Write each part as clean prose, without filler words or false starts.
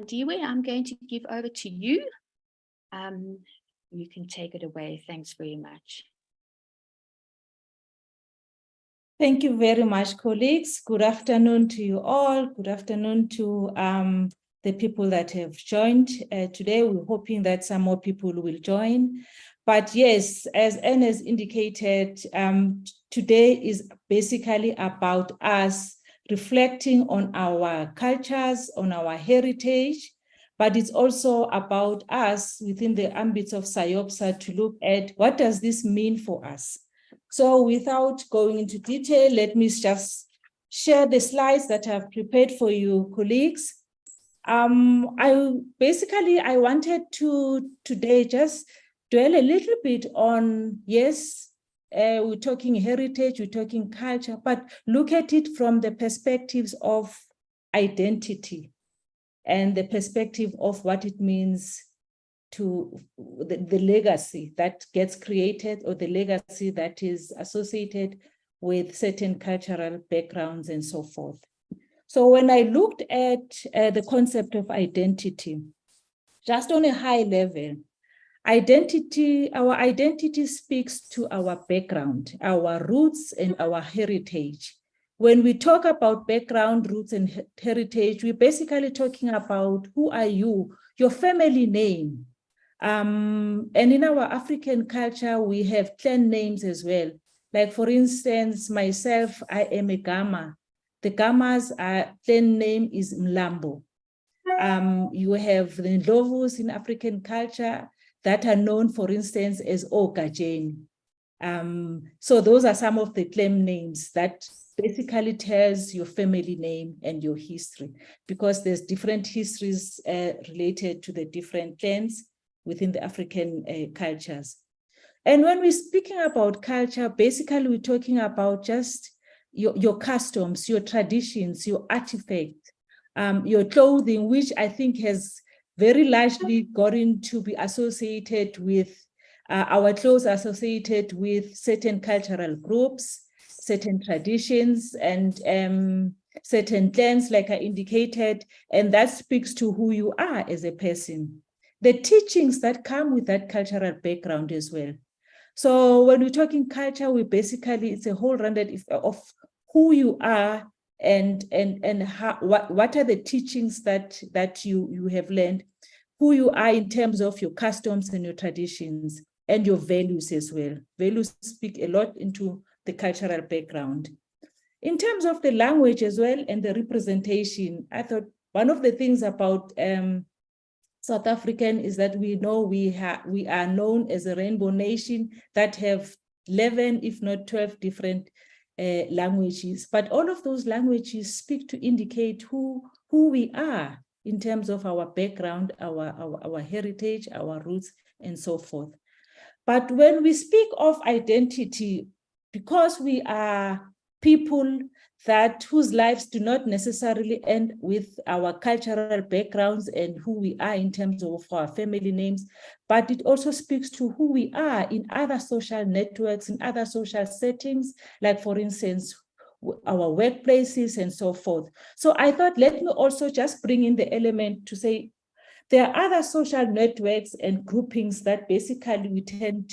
Diwe, I'm going to give over to you. You can take it away. Thanks very much. Thank you very much, colleagues. Good afternoon to you all. Good afternoon to the people that have joined. Today, we're hoping that some more people will join. But yes, as Anne has indicated, today is basically about us reflecting on our cultures, on our heritage, but it's also about us within the ambits of SIOPSA to look at what does this mean for us. So without going into detail, let me just share the slides that I've prepared for you, colleagues. I wanted to today just dwell a little bit on, yes, we're talking heritage, we're talking culture, but look at it from the perspectives of identity and the perspective of what it means to the legacy that gets created or the legacy that is associated with certain cultural backgrounds and so forth. So when I looked at the concept of identity, just on a high level, our identity speaks to our background, our roots and our heritage. When we talk about background, roots and heritage, we're basically talking about who are you, your family name. And in our African culture, we have clan names as well. Like for instance, myself, I am a Gama. The Gamas' clan name is Mlambo. You have the Ndlovus in African culture that are known, for instance, as Ogajeni. So those are some of the clan names that basically tells your family name and your history, because there's different histories related to the different clans within the African cultures. And when we're speaking about culture, basically we're talking about just your customs, your traditions, your artifacts, your clothing, which I think has very largely gotten to be associated with, our clothes associated with certain cultural groups, certain traditions, and certain clans, like I indicated, and that speaks to who you are as a person. The teachings that come with that cultural background as well. So when we're talking culture, we basically, it's a whole rounded of who you are and how, what are the teachings that you have learned, who you are in terms of your customs and your traditions and your values as well. Values speak a lot into the cultural background. In terms of the language as well and the representation, I thought one of the things about South African is that we know we are known as a rainbow nation that have 11, if not 12 different languages, but all of those languages speak to indicate who we are in terms of our background, our heritage, our roots, and so forth. But when we speak of identity, because we are people whose lives do not necessarily end with our cultural backgrounds and who we are in terms of our family names, but it also speaks to who we are in other social networks, in other social settings, like for instance, our workplaces and so forth. So I thought, let me also just bring in the element to say, there are other social networks and groupings that basically we tend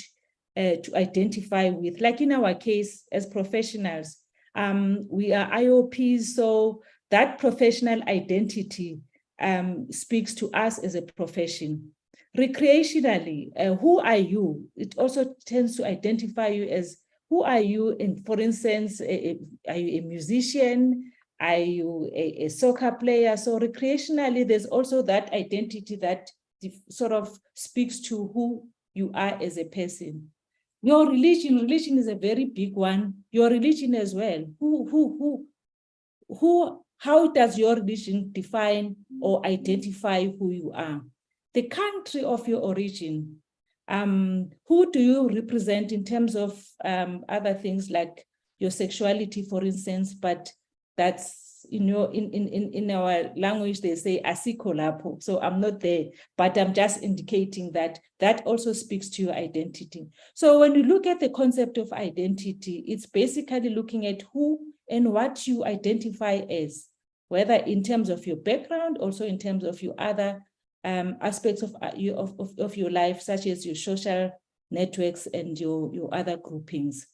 to identify with, like in our case as professionals. We are IOPs, so that professional identity speaks to us as a profession. Recreationally, who are you? It also tends to identify you as who are you? And for instance, are you a musician? Are you a soccer player? So recreationally, there's also that identity that sort of speaks to who you are as a person. Your religion is a very big one. Your religion as well. How does your religion define or identify who you are? The country of your origin. Who do you represent in terms of other things like your sexuality, for instance, but that's, you know, in our language, they say asiko lapho. So I'm not there, but I'm just indicating that that also speaks to your identity. So when you look at the concept of identity, it's basically looking at who and what you identify as. whether in terms of your background, also in terms of your other aspects of your life, such as your social networks and your other groupings.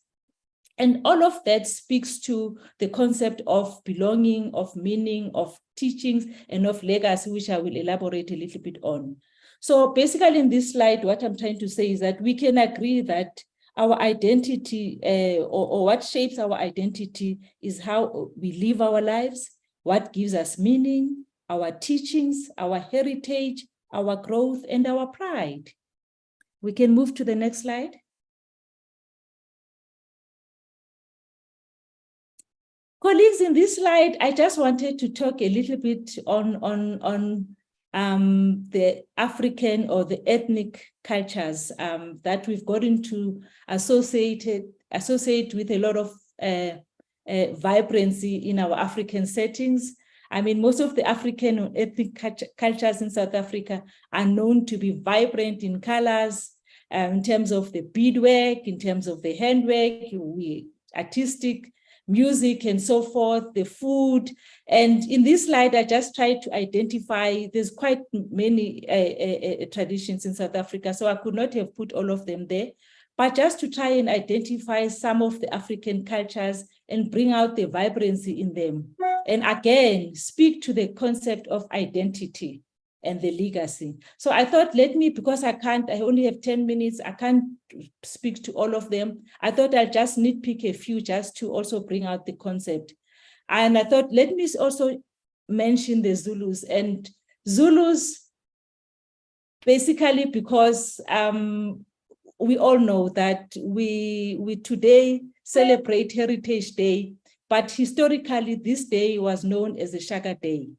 And all of that speaks to the concept of belonging, of meaning, of teachings, and of legacy, which I will elaborate a little bit on. So basically in this slide, what I'm trying to say is that we can agree that our identity or what shapes our identity is how we live our lives, what gives us meaning, our teachings, our heritage, our growth, and our pride. We can move to the next slide. Colleagues, in this slide, I just wanted to talk a little bit on the African or the ethnic cultures that we've gotten to associate with a lot of vibrancy in our African settings. I mean, most of the African or ethnic cultures in South Africa are known to be vibrant in colors, in terms of the beadwork, in terms of the handwork, artistic, music, and so forth, the food. And in this slide, I just tried to identify, there's quite many traditions in South Africa, so I could not have put all of them there, but just to try and identify some of the African cultures and bring out the vibrancy in them. And again, speak to the concept of identity and the legacy. So I thought, because I only have 10 minutes, I can't speak to all of them. I thought I'll just nitpick a few just to also bring out the concept. And I thought, let me also mention the Zulus. And Zulus, basically because we all know that we today celebrate Heritage Day, but historically this day was known as the Shaka Day.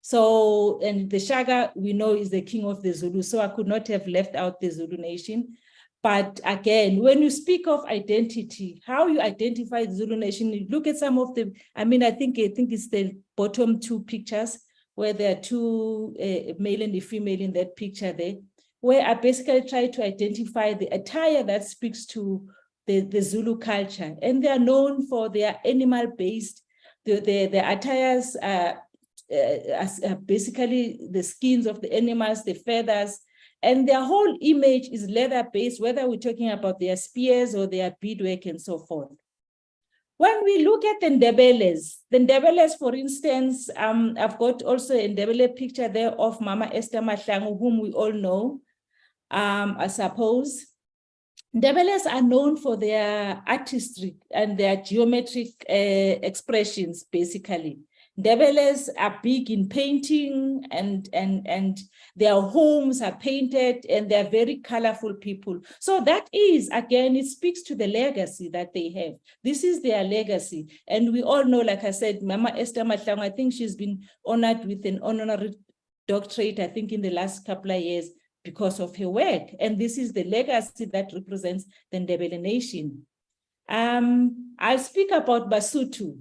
So, and the Shaka, we know, is the king of the Zulu, so I could not have left out the Zulu nation. But again, when you speak of identity, how you identify the Zulu nation, you look at some of the, I think it's the bottom two pictures where there are two, male and a female in that picture there, where I basically try to identify the attire that speaks to the Zulu culture. And they are known for their animal-based, the attires basically the skins of the animals, the feathers, and their whole image is leather-based, whether we're talking about their spears or their beadwork and so forth. When we look at the Ndebeles, for instance, I've got also a Ndebele picture there of Mama Esther Mahlangu, whom we all know, I suppose. Ndebeles are known for their artistry and their geometric expressions, basically. Ndebeles are big in painting and their homes are painted and they're very colorful people. So that is, again, it speaks to the legacy that they have. This is their legacy. And we all know, like I said, Mama Esther Mahlangu, I think she's been honored with an honorary doctorate, I think in the last couple of years because of her work. And this is the legacy that represents the Ndebele nation. I'll speak about Basotho.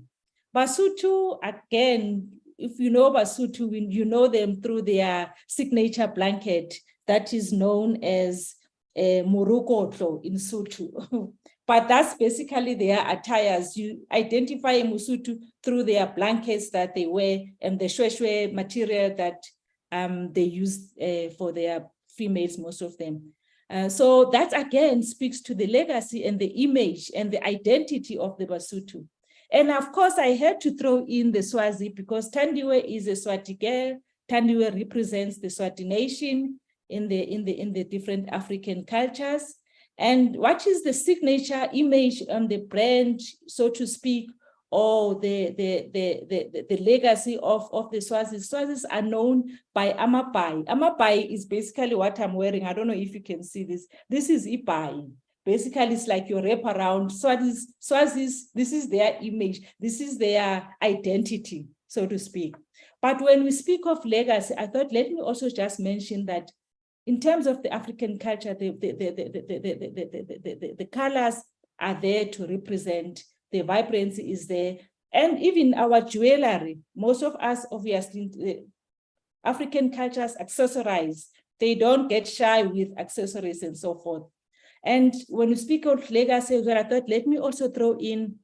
Basotho, again, if you know Basotho, you know them through their signature blanket that is known as Morokotlo in Sotho. But that's basically their attires. You identify Mosotho through their blankets that they wear and the shweshwe material that they use for their females, most of them. So that again speaks to the legacy and the image and the identity of the Basotho. And of course, I had to throw in the Swazi because Thandiwe is a Swati girl. Thandiwe represents the Swati nation in the different African cultures. And what is the signature image on the brand, so to speak, or the legacy of the Swazis? Swazis are known by Amabai. Amabai is basically what I'm wearing. I don't know if you can see this. This is Ibai. Basically, it's like your wrap around. Swazis, this is their image. This is their identity, so to speak. But when we speak of legacy, I thought, let me also just mention that in terms of the African culture, the colors are there to represent, the vibrancy is there. And even our jewelry, most of us, obviously, the African cultures accessorize. They don't get shy with accessories and so forth. And when we speak of legacy, I thought, let me also throw in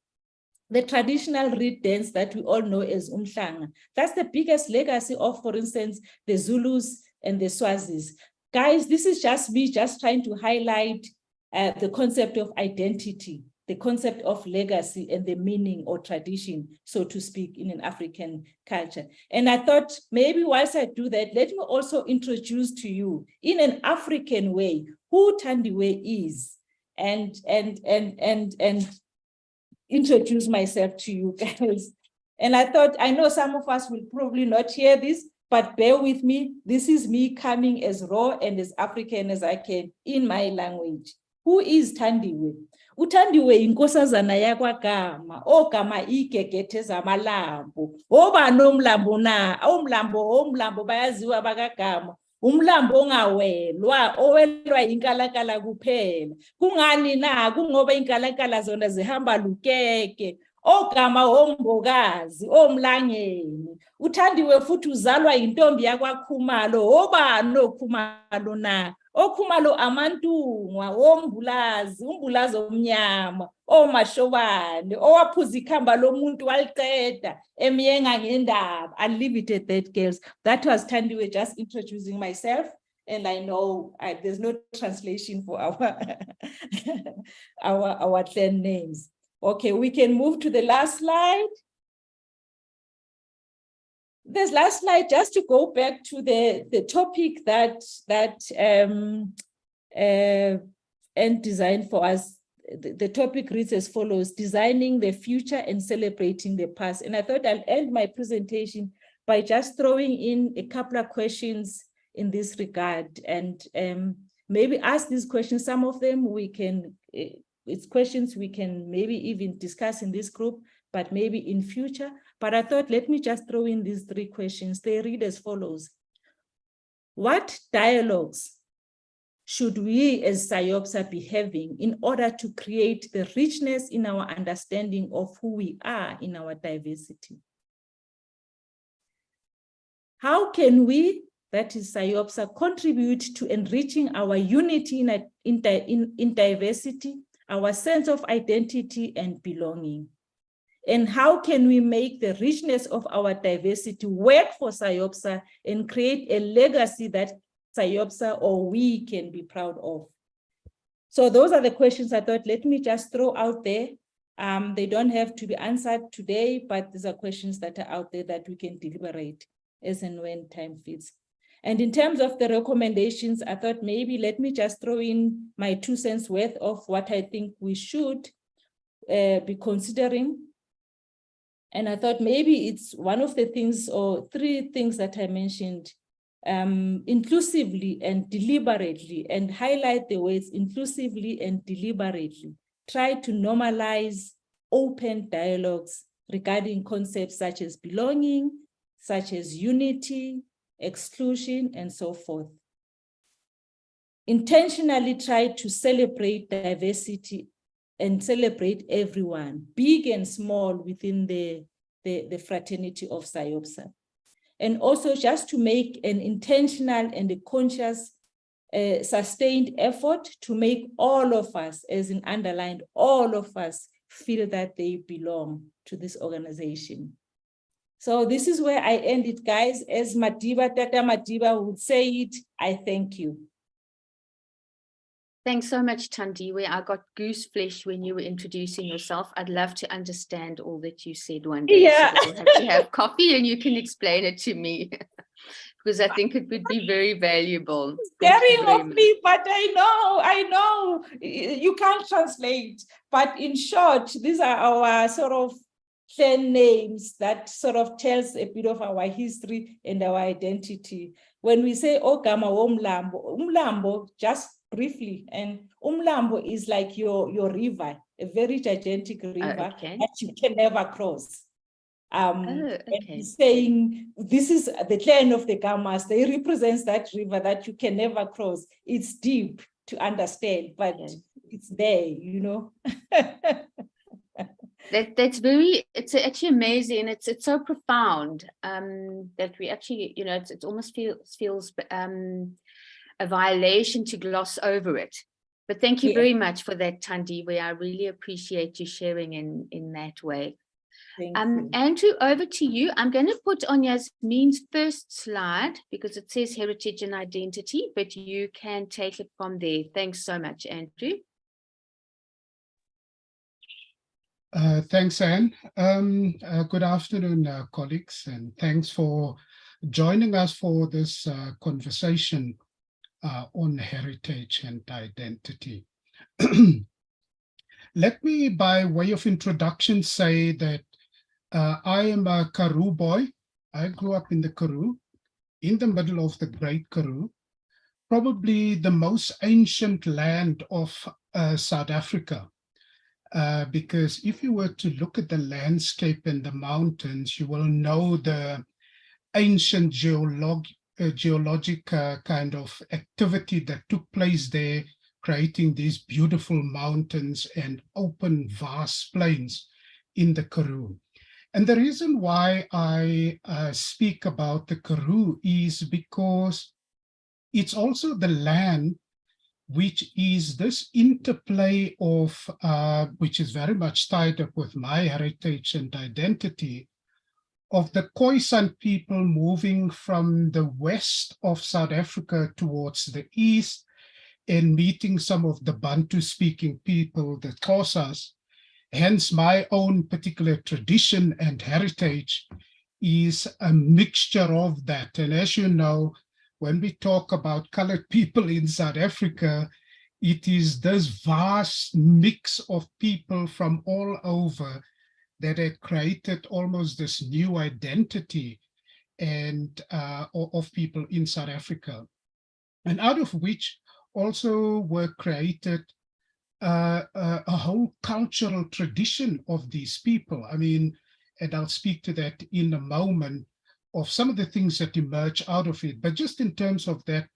the traditional reed dance that we all know as Umhlanga. That's the biggest legacy of, for instance, the Zulus and the Swazis. Guys, this is just me just trying to highlight the concept of identity, the concept of legacy and the meaning or tradition, so to speak, in an African culture. And I thought maybe whilst I do that, let me also introduce to you in an African way who Thandiwe is and introduce myself to you guys. And I thought, I know some of us will probably not hear this, but bear with me. This is me coming as raw and as African as I can in my language. Who is Thandiwe? UThandiwe inkosazana yakwaGama, ogama igegete zamalambo. Oba nomlambo na, omlambo bayaziwa bakaGama. Umlambo ongawelwa, owelwa inkalakala kuphela. Kungani na, kungoba inkalakala zona zihamba lukeke. Ogama ombokazi, omlangeni. UThandiwe futhi uzalwa intombi yakwaKhumalo. Obani oKhumalo na? OKhumalo amantungwa, ombulazi, umbulazi omnyama, omashobane, owaphuza ikhamba lomuntu waliqeda, emyenga ngendaba. I'll leave it at that, girls. That was Thandiwe just introducing myself, and I know there's no translation for our clan names. Okay, we can move to the last slide. This last slide, just to go back to the topic that and designed for us. The topic reads as follows: designing the future and celebrating the past. And I thought I'll end my presentation by just throwing in a couple of questions in this regard, and maybe ask these questions. Some of them we can, it's questions we can maybe even discuss in this group, but maybe in future. But I thought, let me just throw in these 3 questions. They read as follows: what dialogues should we as SIOPSA be having in order to create the richness in our understanding of who we are in our diversity? How can we, that is SIOPSA, contribute to enriching our unity in diversity, our sense of identity and belonging? And how can we make the richness of our diversity work for SIOPSA and create a legacy that SIOPSA or we can be proud of? So those are the questions I thought, let me just throw out there. They don't have to be answered today, but these are questions that are out there that we can deliberate as and when time fits. And in terms of the recommendations, I thought maybe let me just throw in my 2 cents worth of what I think we should be considering. And I thought maybe it's one of the things or 3 things that I mentioned, inclusively and deliberately, and highlight the words inclusively and deliberately. Try to normalize open dialogues regarding concepts such as belonging, such as unity, exclusion, and so forth. Intentionally try to celebrate diversity and celebrate everyone, big and small, within the fraternity of SIOPSA. And also just to make an intentional and a conscious, sustained effort to make all of us, as in underlined, all of us feel that they belong to this organization. So this is where I end it, guys. As Tata Madiba would say it, I thank you. Thanks so much, Thandiwe. I got goose flesh when you were introducing yourself. I'd love to understand all that you said one day. Yeah. So we'll have to have coffee and you can explain it to me, because I think it would be very valuable. Staring of me, but I know you can't translate. But in short, these are our sort of clan names that sort of tells a bit of our history and our identity. When we say Ogama Umlambo, just briefly, and Umlambo is like your river, a very gigantic river that you can never cross. And he's saying this is the clan of the Gamas. They represent that river that you can never cross. It's deep to understand, but it's there, you know. That's very, it's actually amazing. It's so profound that we actually, you know, it almost feels a violation to gloss over it. But thank you very much for that, Thandiwe. I really appreciate you sharing in that way. Thank you. Andrew, over to you. I'm going to put on Yasmin's first slide because it says heritage and identity, but you can take it from there. Thanks so much, Andrew. Thanks, Anne. Good afternoon, colleagues, and thanks for joining us for this conversation on heritage and identity. Let me, by way of introduction, say that I am a Karoo boy. I grew up in the Karoo, in the middle of the Great Karoo, probably the most ancient land of South Africa. Because if you were to look at the landscape and the mountains, you will know the ancient geologic kind of activity that took place there, creating these beautiful mountains and open, vast plains in the Karoo. And the reason why I speak about the Karoo is because it's also the land which is this interplay of, which is very much tied up with my heritage and identity, of the Khoisan people moving from the west of South Africa towards the east and meeting some of the Bantu-speaking people, the Xhosas. Hence, my own particular tradition and heritage is a mixture of that. And as you know, when we talk about colored people in South Africa, it is this vast mix of people from all over that had created almost this new identity and of people in South Africa. And out of which also were created a whole cultural tradition of these people. I mean, and I'll speak to that in a moment, of some of the things that emerge out of it. But just in terms of that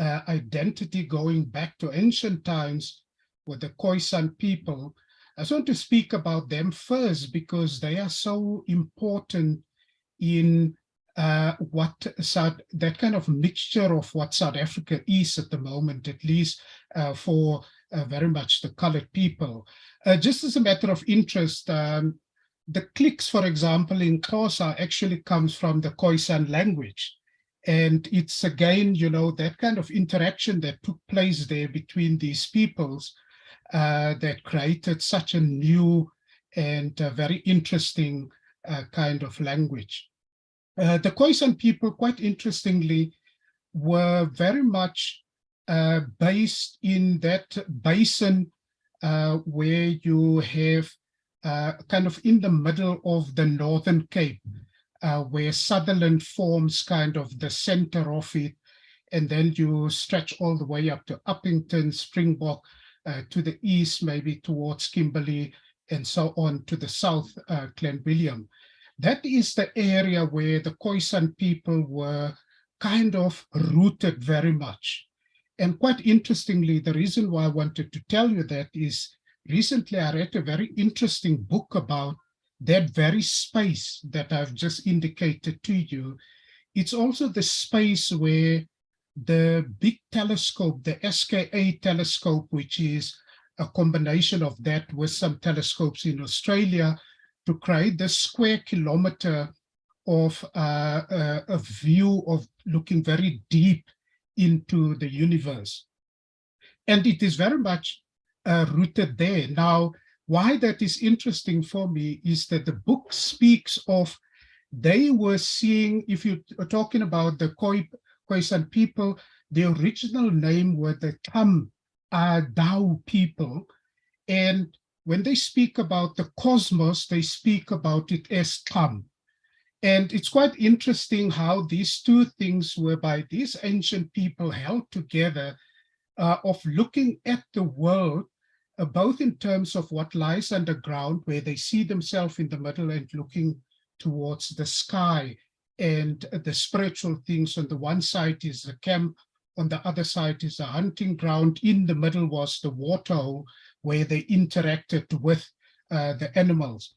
identity going back to ancient times with the Khoisan people, I just want to speak about them first because they are so important in that kind of mixture of what South Africa is at the moment, at least for very much the colored people. Just as a matter of interest, the clicks, for example, in Xhosa actually comes from the Khoisan language. And it's again, you know, that kind of interaction that took place there between these peoples that created such a new and very interesting kind of language. The Khoisan people, quite interestingly, were very much based in that basin where you have kind of in the middle of the Northern Cape, where Sutherland forms kind of the center of it, and then you stretch all the way up to Uppington, Springbok, to the east, maybe towards Kimberley, and so on to the south, Glenwilliam. That is the area where the Khoisan people were kind of rooted very much. And quite interestingly, the reason why I wanted to tell you that is recently I read a very interesting book about that very space that I've just indicated to you. It's also the space where the big telescope, the SKA telescope, which is a combination of that with some telescopes in Australia, to create the square kilometer of a view of looking very deep into the universe. And it is very much rooted there. Now, why that is interesting for me is that the book speaks of, they were seeing, if you are talking about the Khoisan people, the original name were the Tham Dao people. And when they speak about the cosmos, they speak about it as Tham. And it's quite interesting how these two things were by these ancient people held together of looking at the world, both in terms of what lies underground, where they see themselves in the middle and looking towards the sky, and the spiritual things. On the one side is the camp, on the other side is the hunting ground. In the middle was the waterhole where they interacted with the animals.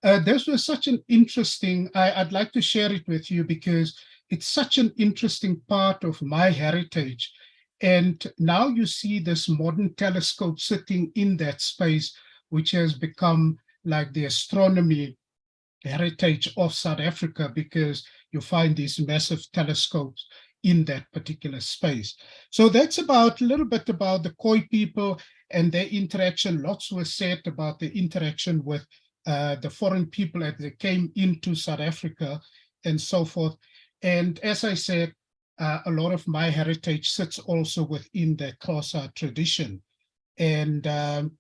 This was such an interesting, I'd like to share it with you because it's such an interesting part of my heritage. And now you see this modern telescope sitting in that space, which has become like the astronomy heritage of South Africa, because you find these massive telescopes in that particular space. So that's about a little bit about the Khoi people and their interaction. Lots was said about the interaction with the foreign people as they came into South Africa and so forth. And as I said, a lot of my heritage sits also within the Xhosa tradition. And on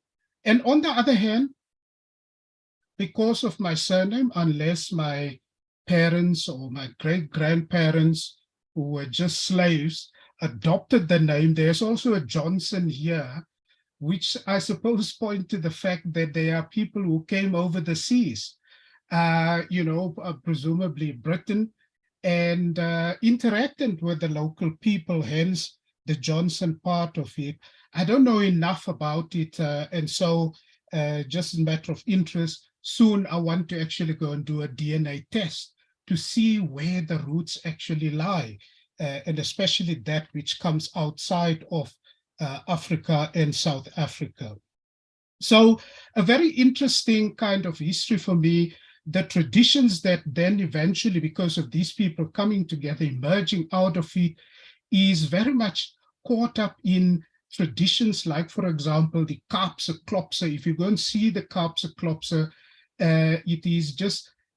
the other hand, because of my surname, unless my parents or my great-grandparents, who were just slaves, adopted the name, there's also a Johnson here, which I suppose point to the fact that there are people who came over the seas, presumably Britain, and interacted with the local people, hence the Johnson part of it. I don't know enough about it, and so just a matter of interest, soon I want to actually go and do a DNA test to see where the roots actually lie, and especially that which comes outside of Africa and South Africa. So a very interesting kind of history for me, the traditions that then eventually, because of these people coming together, emerging out of it, is very much caught up in traditions like, for example, the Kaapse Klopse. If you go and see the Kaapse Klopse,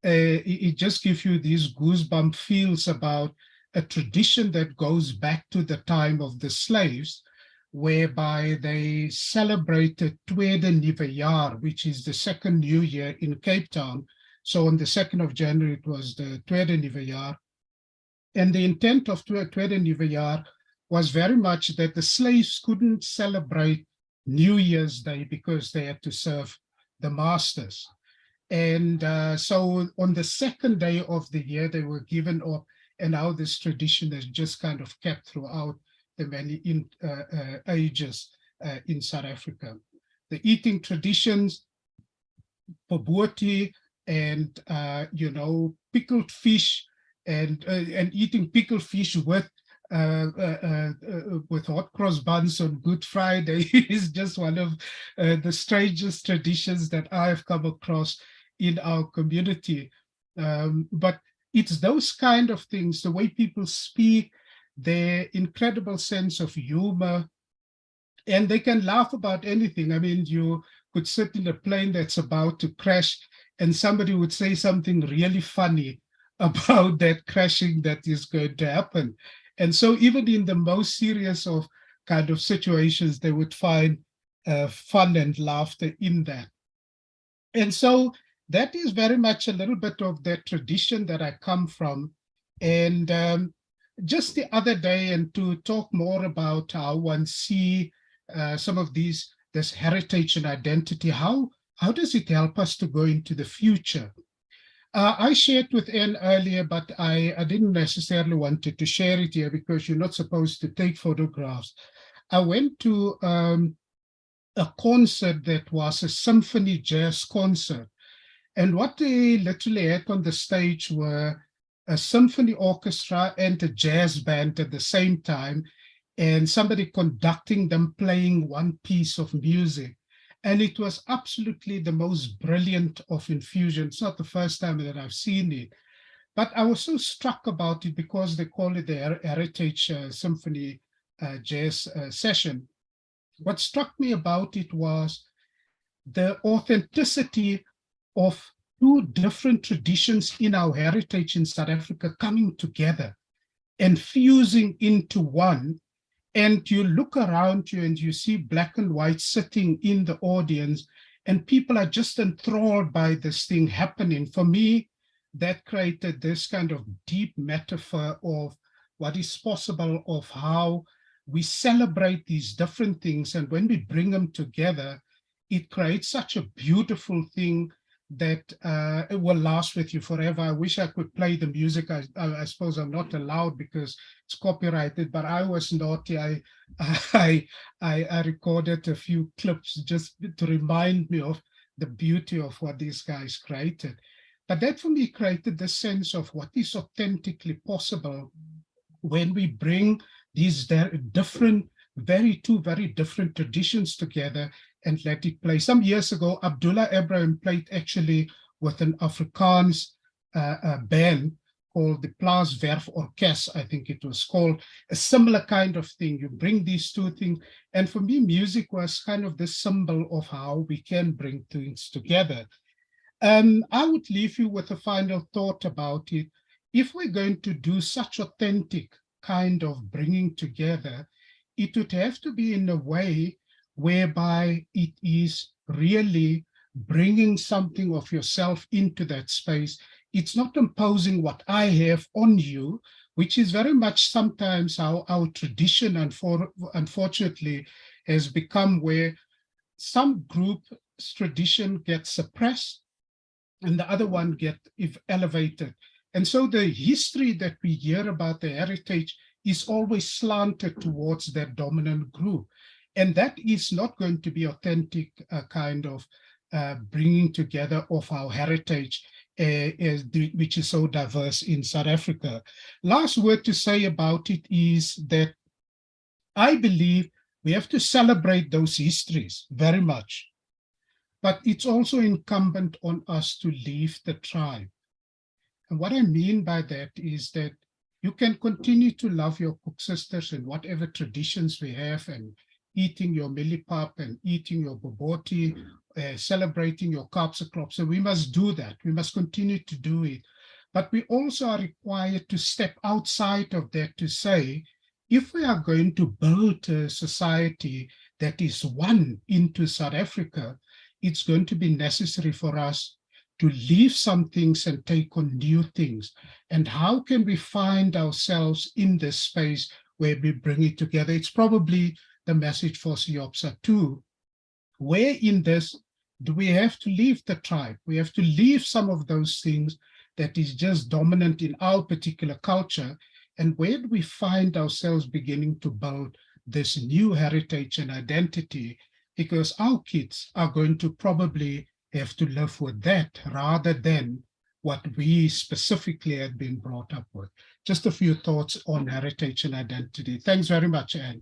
it just gives you these goosebump feels about a tradition that goes back to the time of the slaves, whereby they celebrated Tweede Nuwe Jaar, which is the second New Year in Cape Town. So on the 2nd of January, it was the Tweede Nuwe Jaar. And the intent of Tweede Nuwe Jaar was very much that the slaves couldn't celebrate New Year's Day because they had to serve the masters. And so on the second day of the year, they were given up, and now this tradition is just kind of kept throughout the many ages in South Africa. The eating traditions, bobotie, and pickled fish, and eating pickled fish with hot cross buns on Good Friday is just one of the strangest traditions that I have come across in our community. But it's those kind of things, the way people speak, their incredible sense of humor, and they can laugh about anything. I mean, you could sit in a plane that's about to crash and somebody would say something really funny about that crashing that is going to happen. And so even in the most serious of kind of situations, they would find fun and laughter in that. And so that is very much a little bit of that tradition that I come from. And just the other day, and to talk more about how one see some of this heritage and identity, how does it help us to go into the future? I shared with Anne earlier, but I didn't necessarily wanted to share it here because you're not supposed to take photographs. I went to a concert that was a symphony jazz concert. And what they literally had on the stage were a symphony orchestra and a jazz band at the same time, and somebody conducting them playing one piece of music. And it was absolutely the most brilliant of infusion. It's not the first time that I've seen it, but I was so struck about it because they call it the Heritage Symphony Jazz Session. What struck me about it was the authenticity of two different traditions in our heritage in South Africa coming together and fusing into one. And you look around you and you see black and white sitting in the audience, and people are just enthralled by this thing happening. For me, that created this kind of deep metaphor of what is possible, of how we celebrate these different things. And when we bring them together, it creates such a beautiful thing that it will last with you forever. I wish I could play the music. I suppose I'm not allowed because it's copyrighted, but I was naughty. I recorded a few clips just to remind me of the beauty of what these guys created. But that for me created the sense of what is authentically possible when we bring these two very different traditions together and let it play. Some years ago, Abdullah Ibrahim played actually with an Afrikaans band called the Plaas Werf Orkest, I think it was called, a similar kind of thing. You bring these two things. And for me, music was kind of the symbol of how we can bring things together. I would leave you with a final thought about it. If we're going to do such authentic kind of bringing together, it would have to be in a way whereby it is really bringing something of yourself into that space. It's not imposing what I have on you, which is very much sometimes how our tradition, unfortunately, has become, where some group's tradition gets suppressed and the other one gets elevated. And so the history that we hear about, the heritage, is always slanted towards that dominant group. And that is not going to be authentic kind of bringing together of our heritage, which is so diverse in South Africa. Last word to say about it is that I believe we have to celebrate those histories very much, but it's also incumbent on us to leave the tribe. And what I mean by that is that you can continue to love your Cook sisters and whatever traditions we have, and eating your millipap and eating your boboti, celebrating your Kaapse. So we must do that. We must continue to do it. But we also are required to step outside of that to say, if we are going to build a society that is one into South Africa, it's going to be necessary for us to leave some things and take on new things. And how can we find ourselves in this space where we bring it together? It's probably the message for CEOPSA too. Where in this do we have to leave the tribe? We have to leave some of those things that is just dominant in our particular culture. And where do we find ourselves beginning to build this new heritage and identity? Because our kids are going to probably have to live with that rather than what we specifically had been brought up with. Just a few thoughts on heritage and identity. Thanks very much, Anne.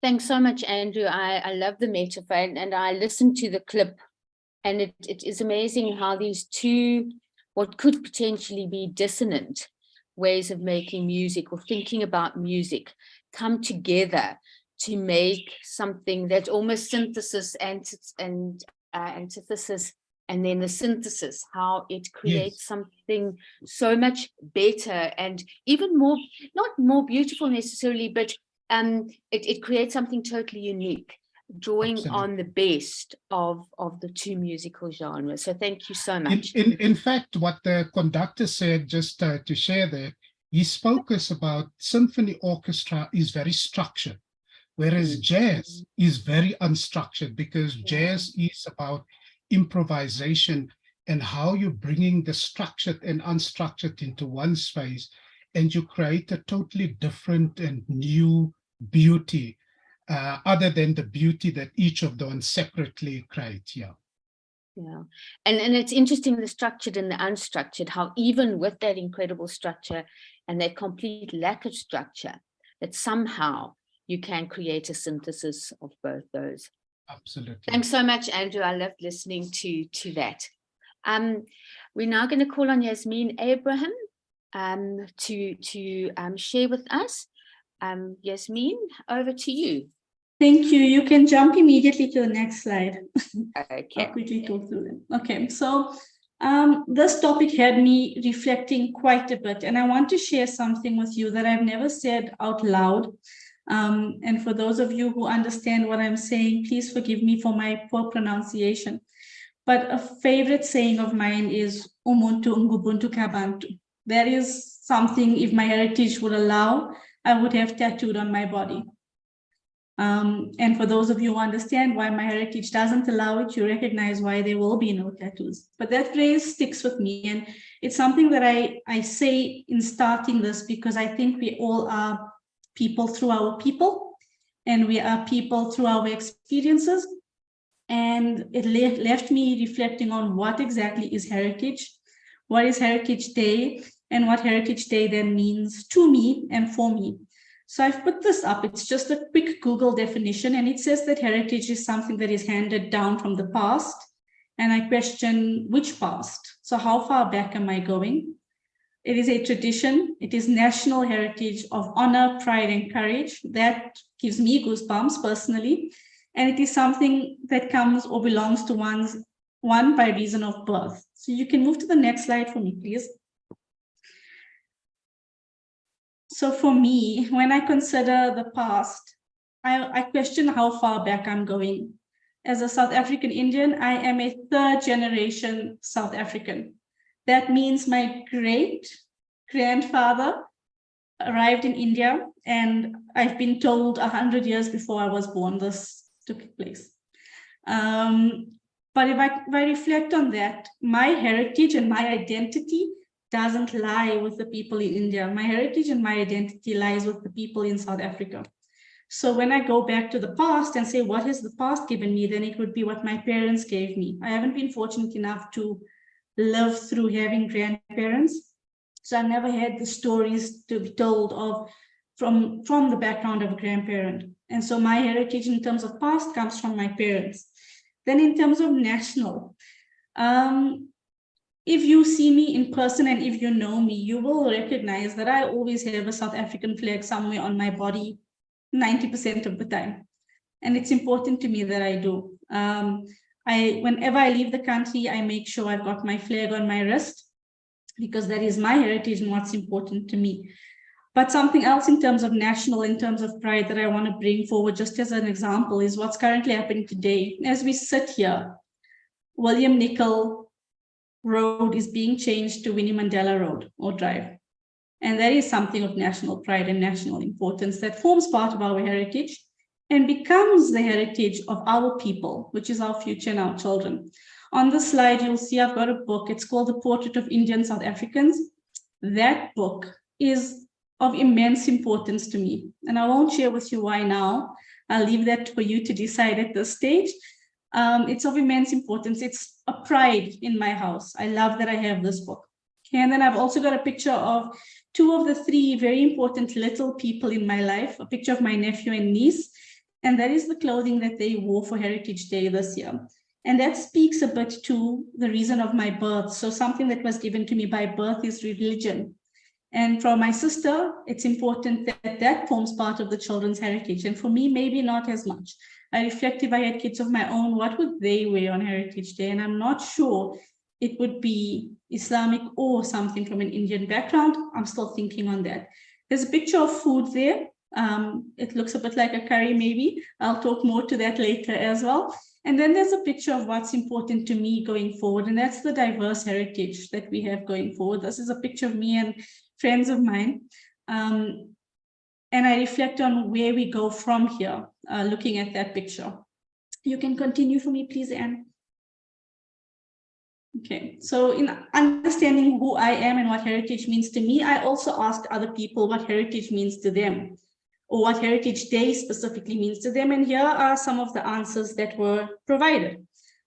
Thanks so much, Andrew. I love the metaphor, and I listened to the clip, and it is amazing how these two, what could potentially be dissonant ways of making music or thinking about music, come together to make something that almost synthesis and antithesis, and then the synthesis, how it creates something so much better and even more, not more beautiful necessarily, but it creates something totally unique, drawing on the best of the two musical genres. So thank you so much. In fact, what the conductor said, just to share that, he spoke us about symphony orchestra is very structured, whereas jazz is very unstructured, because jazz is about improvisation and how you're bringing the structured and unstructured into one space, and you create a totally different and new beauty, other than the beauty that each of them separately create. And it's interesting, the structured and the unstructured, how even with that incredible structure and that complete lack of structure, that somehow you can create a synthesis of both those. Absolutely. Thanks so much, Andrew. I loved listening to that. We're now going to call on Yasmin Abraham to share with us. Yasmin, over to you. Thank you. You can jump immediately to the next slide. Okay. I'll quickly go through them. Okay, so this topic had me reflecting quite a bit, and I want to share something with you that I've never said out loud. And for those of you who understand what I'm saying, please forgive me for my poor pronunciation. But a favorite saying of mine is Umuntu ngubuntu kabantu. That is something, if my heritage would allow, I would have tattooed on my body. And for those of you who understand why my heritage doesn't allow it, you recognize why there will be no tattoos. But that phrase sticks with me, and it's something that I say in starting this, because I think we all are people through our people, and we are people through our experiences. And it left me reflecting on what exactly is heritage, what is Heritage Day, and what Heritage Day then means to me and for me. So I've put this up. It's just a quick Google definition, and it says that heritage is something that is handed down from the past And I question which past. So how far back am I going? It is a tradition. It is national heritage of honor, pride, and courage. That gives me goosebumps personally. And it is something that comes or belongs to one by reason of birth. So you can move to the next slide for me, please. So for me, when I consider the past, I question how far back I'm going. As a South African Indian, I am a third generation South African. That means my great-grandfather arrived in India, and I've been told 100 years before I was born, this took place. But if I reflect on that, my heritage and my identity doesn't lie with the people in India. My heritage and my identity lies with the people in South Africa. So when I go back to the past and say, what has the past given me, then it would be what my parents gave me. I haven't been fortunate enough to live through having grandparents. So I've never had the stories to be told of from the background of a grandparent. And so my heritage in terms of past comes from my parents. Then in terms of national, if you see me in person and if you know me, you will recognize that I always have a South African flag somewhere on my body 90% of the time. And it's important to me that I do. Whenever I leave the country, I make sure I've got my flag on my wrist because that is my heritage and what's important to me. But something else in terms of national, in terms of pride that I want to bring forward just as an example is what's currently happening today. As we sit here, William Nicol Road is being changed to Winnie Mandela Road or Drive. And that is something of national pride and national importance that forms part of our heritage and becomes the heritage of our people, which is our future and our children. On the slide, you'll see I've got a book. It's called The Portrait of Indian South Africans. That book is of immense importance to me. And I won't share with you why now. I'll leave that for you to decide at this stage. It's of immense importance. It's a pride in my house. I love that I have this book. Okay, and then I've also got a picture of 2 of the 3 very important little people in my life, a picture of my nephew and niece, and that is the clothing that they wore for Heritage Day this year. And that speaks a bit to the reason of my birth. So something that was given to me by birth is religion. And for my sister, it's important that that forms part of the children's heritage. And for me, maybe not as much. I reflect if I had kids of my own, what would they wear on Heritage Day? And I'm not sure it would be Islamic or something from an Indian background. I'm still thinking on that. There's a picture of food there. It looks a bit like a curry, maybe. I'll talk more to that later as well. And then there's a picture of what's important to me going forward, and that's the diverse heritage that we have going forward. This is a picture of me and friends of mine. And I reflect on where we go from here, looking at that picture. You can continue for me, please, Anne. Okay, so in understanding who I am and what heritage means to me, I also asked other people what heritage means to them, or what Heritage Day specifically means to them. And here are some of the answers that were provided.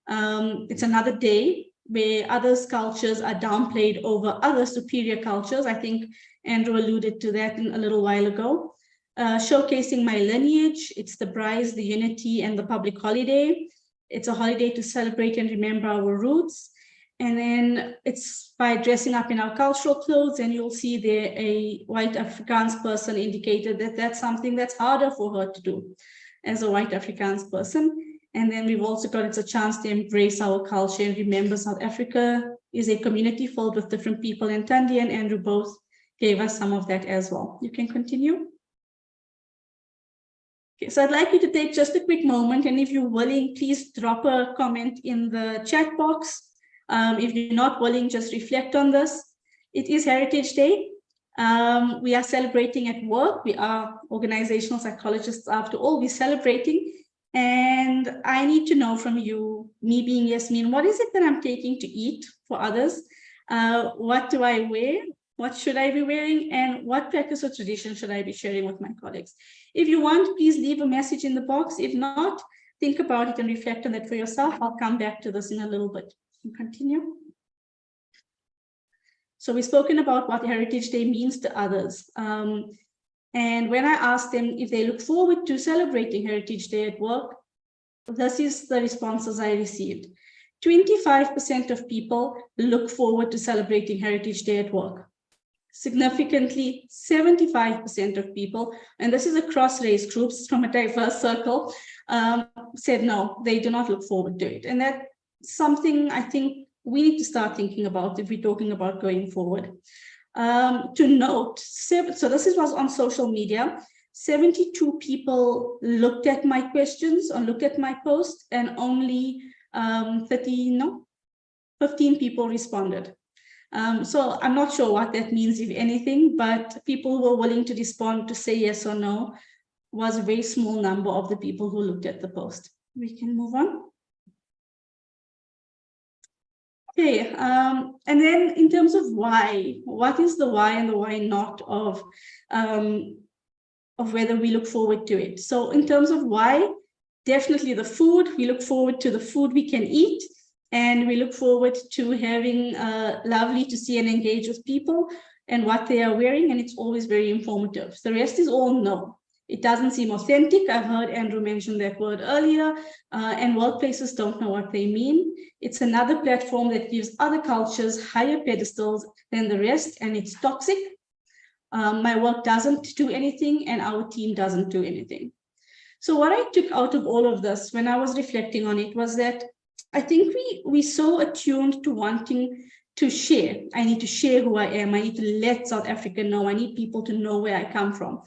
It's another day where others' cultures are downplayed over other superior cultures. I think Andrew alluded to that a little while ago. Showcasing my lineage, it's the Braais, the Unity, and the public holiday. It's a holiday to celebrate and remember our roots. And then it's by dressing up in our cultural clothes, and you'll see there a white Afrikaans person indicated that that's something that's harder for her to do as a white Afrikaans person. And then we've also got it's a chance to embrace our culture and remember South Africa is a community filled with different people, and Thandi and Andrew both gave us some of that as well. You can continue. Okay, so I'd like you to take just a quick moment, and if you're willing, please drop a comment in the chat box. If you're not willing, just reflect on this. It is Heritage Day. We are celebrating at work. We are organizational psychologists after all. We're celebrating. And I need to know from you, me being Yasmin, what is it that I'm taking to eat for others? What do I wear? What should I be wearing? And what practice or tradition should I be sharing with my colleagues? If you want, please leave a message in the box. If not, think about it and reflect on that for yourself. I'll come back to this in a little bit. Continue. So we've spoken about what Heritage Day means to others. And when I asked them if they look forward to celebrating Heritage Day at work, this is the responses I received. 25% of people look forward to celebrating Heritage Day at work. Significantly, 75% of people, and this is across race groups from a diverse circle, said no, they do not look forward to it. And that's something I think we need to start thinking about if we're talking about going forward. To note, so this was on social media, 72 people looked at my questions or looked at my post, and only 15 people responded. So I'm not sure what that means, if anything, but people who were willing to respond to say yes or no was a very small number of the people who looked at the post. We can move on. Okay, and then in terms of why, what is the why and the why not of whether we look forward to it? So in terms of why, definitely the food, we look forward to the food we can eat, and we look forward to having lovely to see and engage with people and what they are wearing, and it's always very informative. The rest is all no. It doesn't seem authentic. I've heard Andrew mention that word earlier, and workplaces don't know what they mean. It's another platform that gives other cultures higher pedestals than the rest, and it's toxic. My work doesn't do anything, and our team doesn't do anything. So what I took out of all of this when I was reflecting on it was that I think we're so attuned to wanting to share. I need to share who I am. I need to let South Africa know. I need people to know where I come from.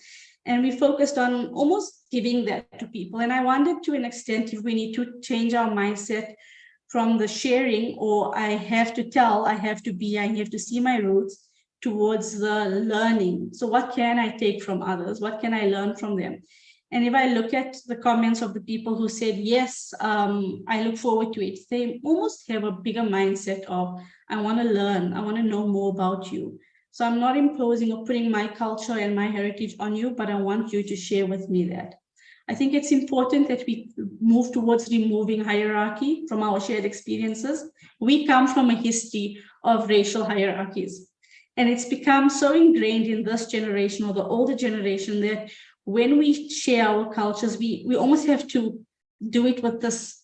And we focused on almost giving that to people. And I wondered to an extent if we need to change our mindset from the sharing, or I have to tell, I have to be, I have to see my roots, towards the learning. So what can I take from others? What can I learn from them? And if I look at the comments of the people who said, yes, I look forward to it, they almost have a bigger mindset of, I want to learn, I want to know more about you. So I'm not imposing or putting my culture and my heritage on you, but I want you to share with me that. I think it's important that we move towards removing hierarchy from our shared experiences. We come from a history of racial hierarchies, and it's become so ingrained in this generation or the older generation that when we share our cultures, we almost have to do it with this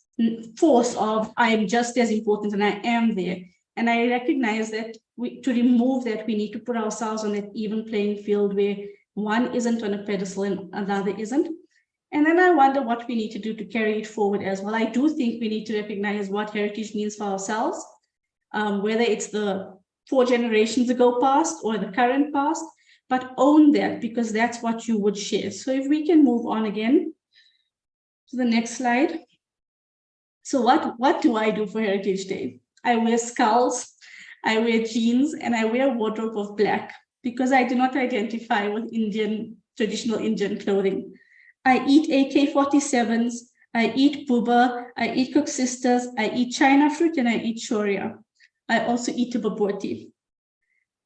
force of, I am just as important and I am there. And I recognize that to remove that, we need to put ourselves on that even playing field where one isn't on a pedestal and another isn't. And then I wonder what we need to do to carry it forward as well. I do think we need to recognize what heritage means for ourselves, whether it's the 4 generations ago past or the current past, but own that, because that's what you would share. So if we can move on again to the next slide. So what do I do for Heritage Day? I wear skulls, I wear jeans, and I wear a wardrobe of black because I do not identify with traditional Indian clothing. I eat AK-47s, I eat booba, I eat cook sisters, I eat China fruit, and I eat shoria. I also eat baboti.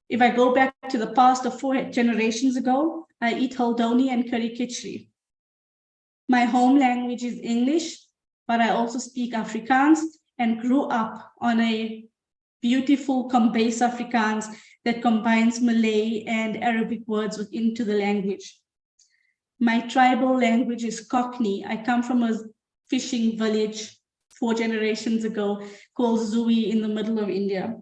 If I go back to the past of 4 generations ago, I eat haldoni and curry khichdi. My home language is English, but I also speak Afrikaans and grew up on a beautiful Kombuis Afrikaans that combines Malay and Arabic words into the language. My tribal language is Cockney. I come from a fishing village 4 generations ago called Zui in the middle of India.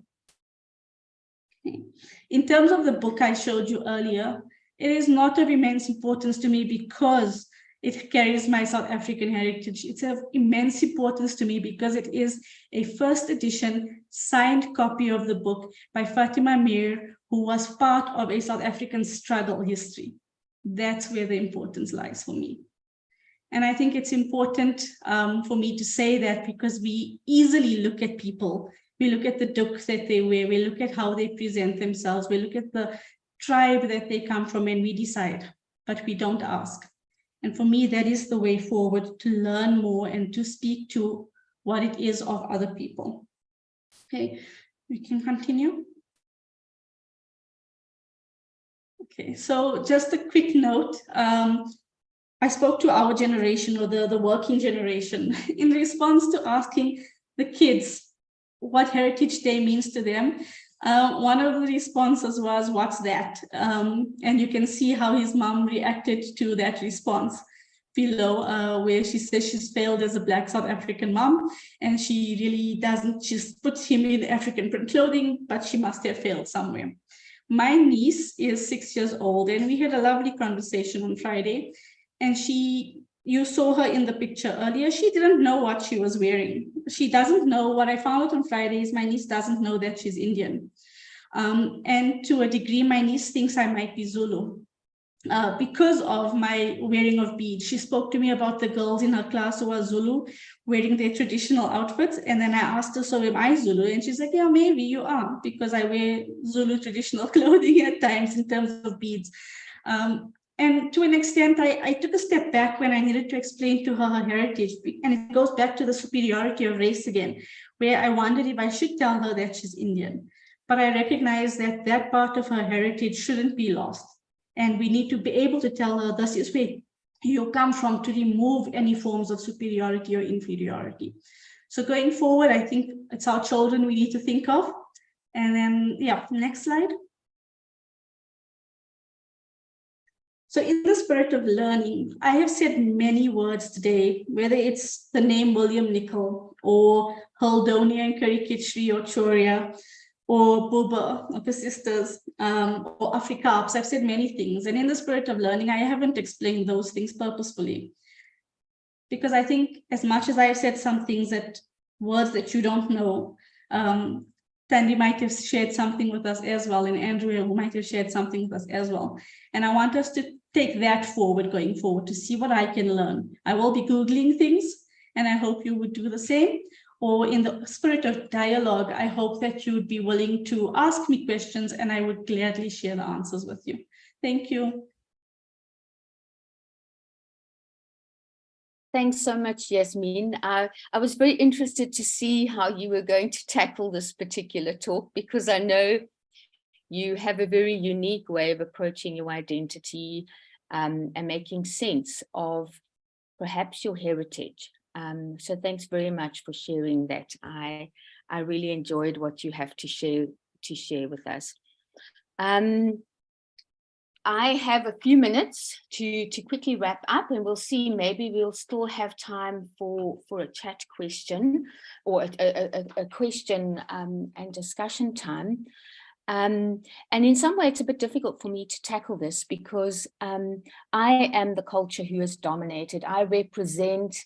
Okay. In terms of the book I showed you earlier, it is not of immense importance to me because it carries my South African heritage. It's of immense importance to me because it is a first edition signed copy of the book by Fatima Meer, who was part of a South African struggle history. That's where the importance lies for me. And I think it's important for me to say that because we easily look at people. We look at the duk that they wear, we look at how they present themselves, we look at the tribe that they come from, and we decide, but we don't ask. And for me, that is the way forward, to learn more and to speak to what it is of other people. Okay, we can continue. Okay, so just a quick note. I spoke to our generation, or the working generation, in response to asking the kids what Heritage Day means to them. One of the responses was, "What's that?" And you can see how his mom reacted to that response. below where she says she's failed as a Black South African mom, and she really doesn't, she's put him in African print clothing, but she must have failed somewhere. My niece is 6 years old, and we had a lovely conversation on Friday, and you saw her in the picture earlier. She didn't know what she was wearing. She doesn't know. What I found out on Friday is my niece doesn't know that she's Indian. And to a degree, my niece thinks I might be Zulu because of my wearing of beads. She spoke to me about the girls in her class who are Zulu wearing their traditional outfits. And then I asked her, so am I Zulu? And she's like, yeah, maybe you are, because I wear Zulu traditional clothing at times in terms of beads. And to an extent, I took a step back when I needed to explain to her heritage. And it goes back to the superiority of race again, where I wondered if I should tell her that she's Indian. But I recognize that that part of her heritage shouldn't be lost. And we need to be able to tell her this is where you come from, to remove any forms of superiority or inferiority. So going forward, I think it's our children we need to think of. And then, yeah, next slide. So in the spirit of learning, I have said many words today, whether it's the name William Nicol or Haldonia and Karikitri or Choria or Buba or Persisters or Afrikaaps. I've said many things. And in the spirit of learning, I haven't explained those things purposefully. Because I think as much as I've said some things, that words that you don't know, Tandy might have shared something with us as well, and Andrea who might have shared something with us as well. And I want us to take that forward going forward to see what I can learn. I will be Googling things, and I hope you would do the same. Or in the spirit of dialogue, I hope that you would be willing to ask me questions, and I would gladly share the answers with you. Thank you. Thanks so much, Yasmin. I was very interested to see how you were going to tackle this particular talk, because I know you have a very unique way of approaching your identity and making sense of perhaps your heritage. So thanks very much for sharing that. I really enjoyed what you have to share with us. I have a few minutes to quickly wrap up, and we'll see, maybe we'll still have time for a chat question or a question and discussion time. And in some way, it's a bit difficult for me to tackle this because I am the culture who has dominated. I represent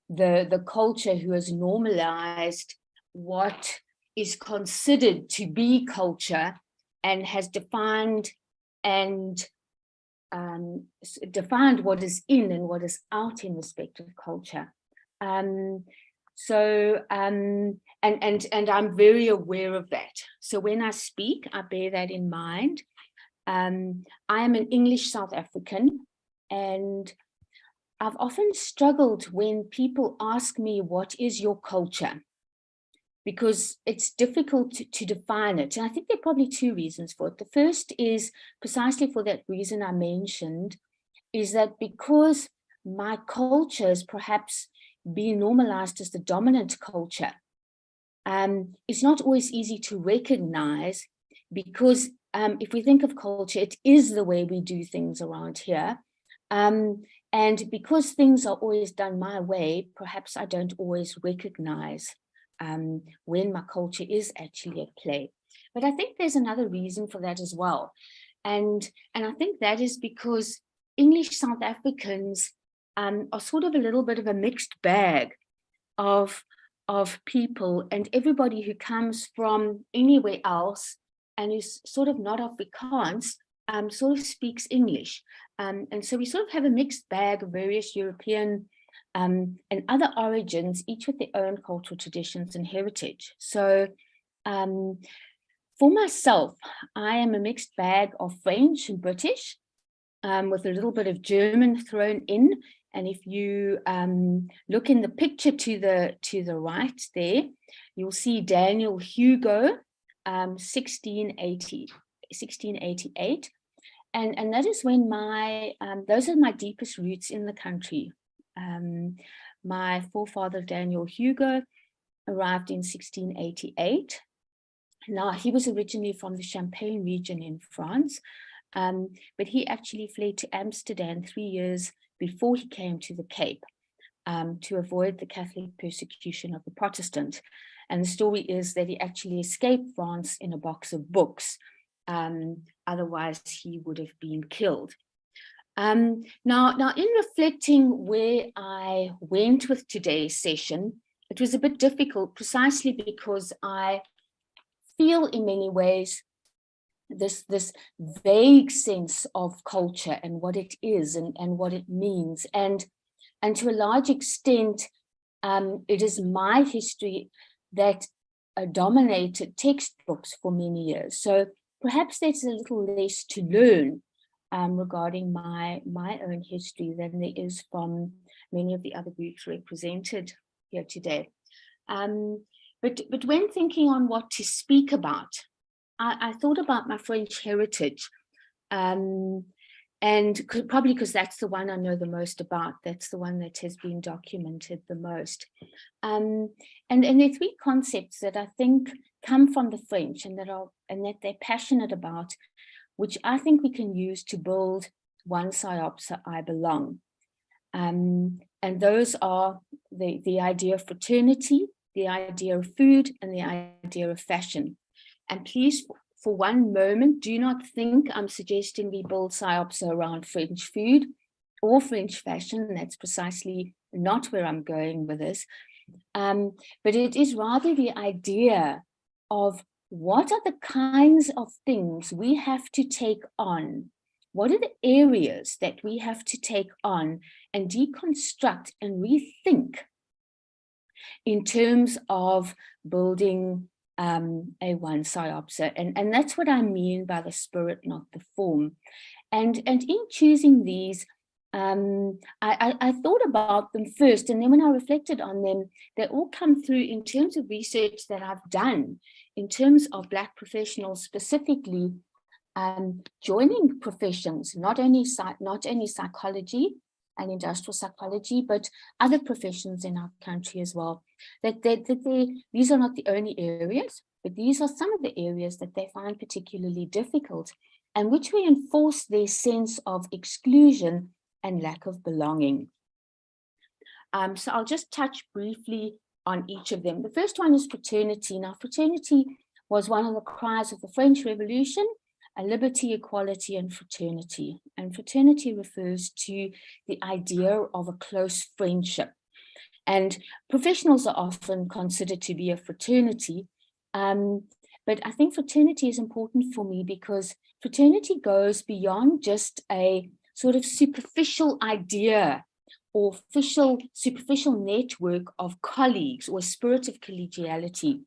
the culture who has normalized what is considered to be culture and has defined what is in and what is out in respect of culture. And I'm very aware of that. So when I speak, I bear that in mind. I am an English South African, and I've often struggled when people ask me, what is your culture? Because it's difficult to define it. And I think there are probably two reasons for it. The first is precisely for that reason I mentioned, is that because my culture is perhaps being normalized as the dominant culture, it's not always easy to recognize, because if we think of culture, it is the way we do things around here. And because things are always done my way, perhaps I don't always recognize when my culture is actually at play. But I think there's another reason for that as well. And I think that is because English South Africans are sort of a little bit of a mixed bag of people, and everybody who comes from anywhere else and is sort of not Afrikaans sort of speaks English. And so we sort of have a mixed bag of various European and other origins, each with their own cultural traditions and heritage. So for myself, I am a mixed bag of French and British, with a little bit of German thrown in. And if you look in the picture to the right there, you'll see Daniel Hugo, 1688. And that is when those are my deepest roots in the country. My forefather, Daniel Hugo, arrived in 1688. Now, he was originally from the Champagne region in France, But he actually fled to Amsterdam 3 years before he came to the Cape, to avoid the Catholic persecution of the Protestant. And the story is that he actually escaped France in a box of books. Otherwise, he would have been killed. Now, in reflecting where I went with today's session, it was a bit difficult precisely because I feel in many ways this vague sense of culture and what it is and what it means. And to a large extent, it is my history that dominated textbooks for many years. So perhaps there's a little less to learn regarding my own history than there is from many of the other groups represented here today. But when thinking on what to speak about, I thought about my French heritage, and probably because that's the one I know the most about. That's the one that has been documented the most. And there are three concepts that I think come from the French and that they're passionate about, which I think we can use to build One Psyopsa, I Belong. And those are the idea of fraternity, the idea of food, and the idea of fashion. And please, for one moment, do not think I'm suggesting we build Psyopsa around French food or French fashion. That's precisely not where I'm going with this. But it is rather the idea of what are the kinds of things we have to take on? What are the areas that we have to take on and deconstruct and rethink in terms of building a One Psyopsa? And that's what I mean by the spirit, not the form. And in choosing these, I thought about them first, and then when I reflected on them, they all come through in terms of research that I've done in terms of Black professionals specifically joining professions, not only psychology and industrial psychology, but other professions in our country as well. These are not the only areas, but these are some of the areas that they find particularly difficult and which reinforce their sense of exclusion and lack of belonging. So I'll just touch briefly on each of them. The first one is fraternity. Now, fraternity was one of the cries of the French Revolution, liberty, equality, and fraternity. And fraternity refers to the idea of a close friendship. And professionals are often considered to be a fraternity. But I think fraternity is important for me because fraternity goes beyond just a sort of superficial idea or superficial network of colleagues or spirit of collegiality.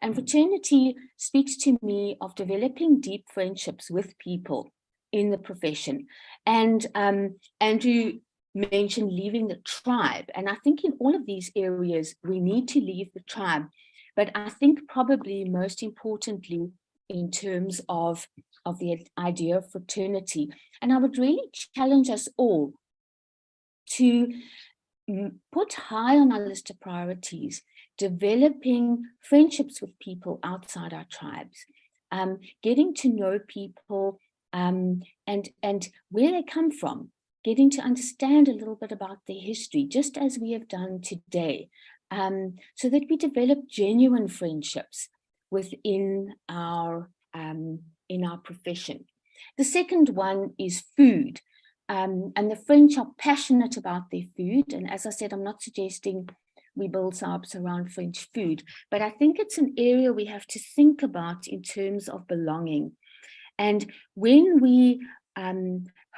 And fraternity speaks to me of developing deep friendships with people in the profession. And Andrew mentioned leaving the tribe. And I think in all of these areas, we need to leave the tribe. But I think probably most importantly, in terms of the idea of fraternity. And I would really challenge us all to put high on our list of priorities developing friendships with people outside our tribes, getting to know people and where they come from, getting to understand a little bit about their history, just as we have done today, so that we develop genuine friendships within our profession. The second one is food. And the French are passionate about their food. And as I said, I'm not suggesting we build Psyopsa around French food, but I think it's an area we have to think about in terms of belonging. And when we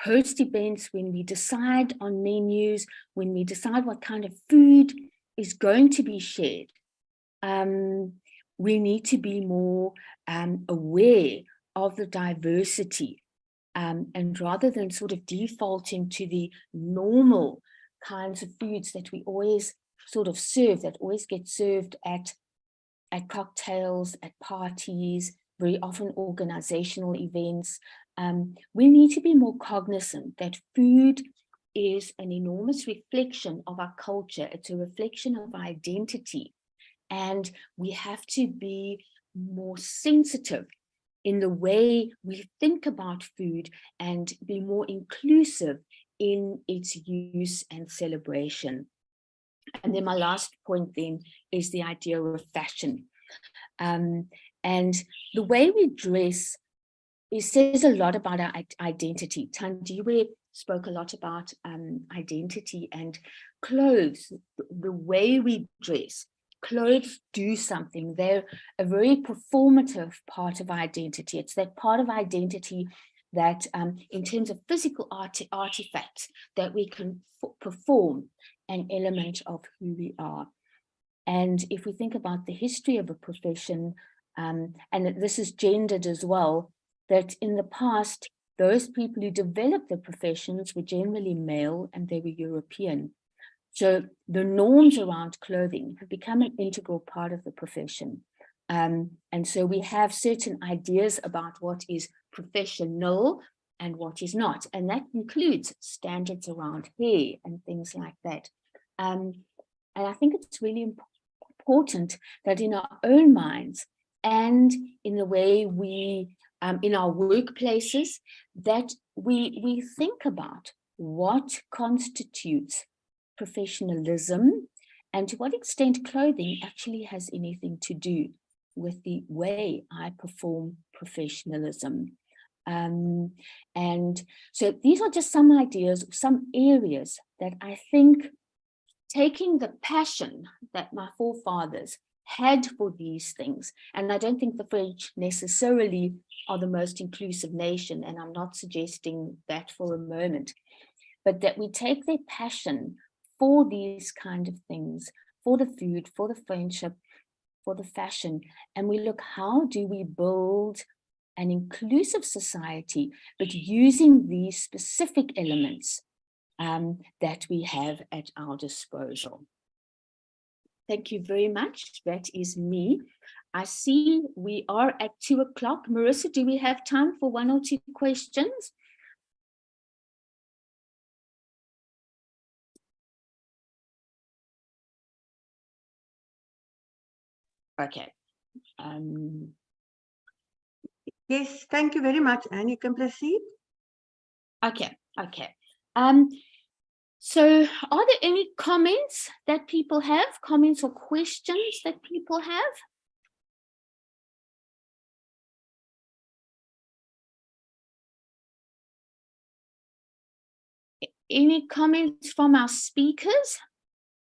host events, when we decide on menus, when we decide what kind of food is going to be shared, we need to be more aware of the diversity. And rather than sort of defaulting to the normal kinds of foods that we always sort of serve, that always get served at cocktails, at parties, very often organizational events, we need to be more cognizant that food is an enormous reflection of our culture. It's a reflection of our identity. And we have to be more sensitive in the way we think about food and be more inclusive in its use and celebration. And then my last point then is the idea of fashion. And the way we dress, it says a lot about our identity. Thandiwe spoke a lot about identity and clothes, the way we dress. Clothes do something. They're a very performative part of identity. It's that part of identity that in terms of physical artifacts that we can perform an element of who we are. And if we think about the history of a profession, and this is gendered as well, that in the past, those people who developed the professions were generally male and they were European. So the norms around clothing have become an integral part of the profession. And so we have certain ideas about what is professional and what is not. And that includes standards around hair and things like that. And I think it's really important that in our own minds and in the way we, in our workplaces, that we think about what constitutes professionalism and to what extent clothing actually has anything to do with the way I perform professionalism. And so these are just some ideas, some areas that I think, taking the passion that my forefathers had for these things, and I don't think the French necessarily are the most inclusive nation, and I'm not suggesting that for a moment, but that we take their passion for these kind of things, for the food, for the friendship, for the fashion, and we look, how do we build an inclusive society, but using these specific elements that we have at our disposal. Thank you very much. That is me. I see we are at 2 o'clock. Marissa, do we have time for 1 or 2 questions? Okay. Yes, thank you very much, Anne. You can proceed. Okay. So are there any comments that people have, comments or questions that people have? Any comments from our speakers?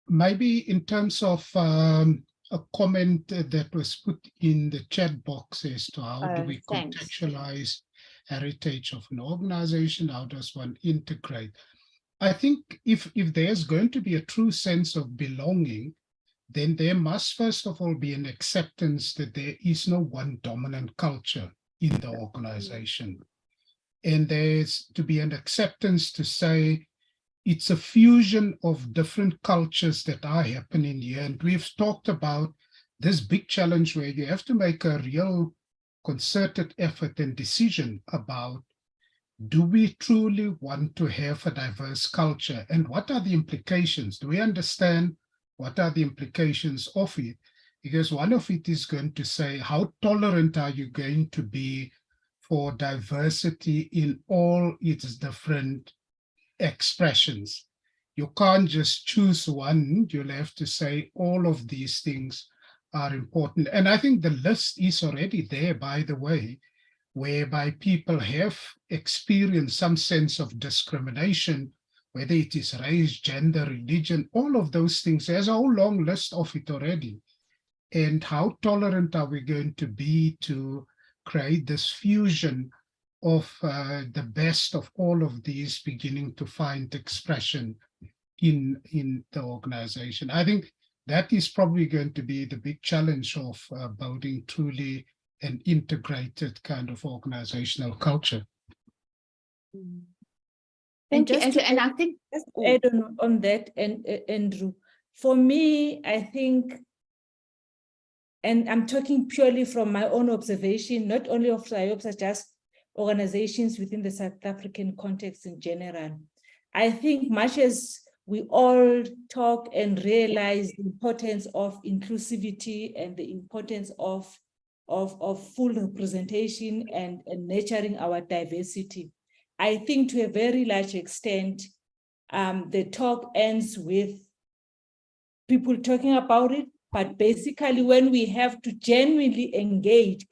Maybe in terms of a comment that was put in the chat box as to how do we contextualize heritage of an organization, how does one integrate? I think if there's going to be a true sense of belonging, then there must first of all be an acceptance that there is no one dominant culture in the organization. And there's to be an acceptance to say it's a fusion of different cultures that are happening here. And we've talked about this big challenge where you have to make a real concerted effort and decision about, do we truly want to have a diverse culture? And what are the implications? Do we understand what are the implications of it? Because one of it is going to say, how tolerant are you going to be for diversity in all its different expressions? You can't just choose one. You'll have to say all of these things are important. And I think the list is already there, by the way, whereby people have experienced some sense of discrimination, whether it is race, gender, religion, all of those things. There's a whole long list of it already. And how tolerant are we going to be to create this fusion of the best of all of these beginning to find expression in the organization? I think that is probably going to be the big challenge of building truly an integrated kind of organizational culture. Thank you, Andrew. And I think just to add on that, and Andrew, for me, I think, and I'm talking purely from my own observation, not only of SIOPS, just organizations within the South African context in general. I think much as we all talk and realize the importance of inclusivity and the importance of of full representation and nurturing our diversity. I think to a very large extent, the talk ends with people talking about it, but basically when we have to genuinely engage,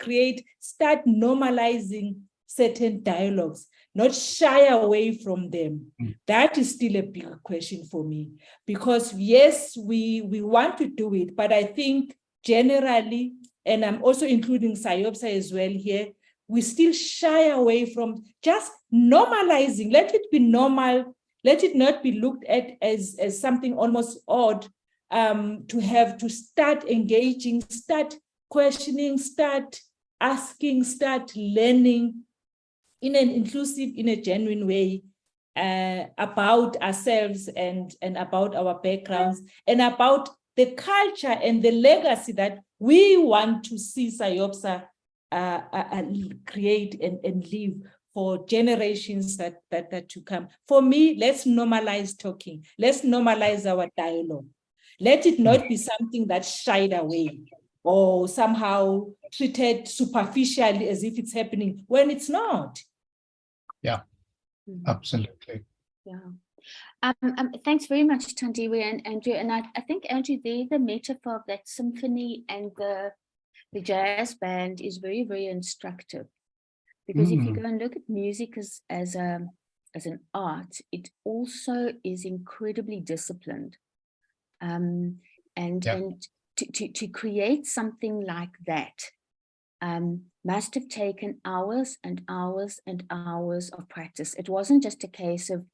start normalizing certain dialogues, not shy away from them. That is still a big question for me, because yes, we want to do it, but I think generally, and I'm also including SIOPSA as well here, we still shy away from just normalizing. Let it be normal. Let it not be looked at as something almost odd, to have to start engaging, start questioning, start asking, start learning in an inclusive, in a genuine way, about ourselves and about our backgrounds and about the culture and the legacy that we want to see SIOPSA create and live for generations that to come. For me, let's normalize talking. Let's normalize our dialogue. Let it not be something that's shied away or somehow treated superficially as if it's happening when it's not. Yeah, absolutely. Yeah. Thanks very much, Thandiwe and Andrew. And I think, Andrew, the metaphor of that symphony and the jazz band is very, very instructive. Because if you go and look at music as an art, it also is incredibly disciplined. And to create something like that must have taken hours and hours and hours of practice. It wasn't just a case of,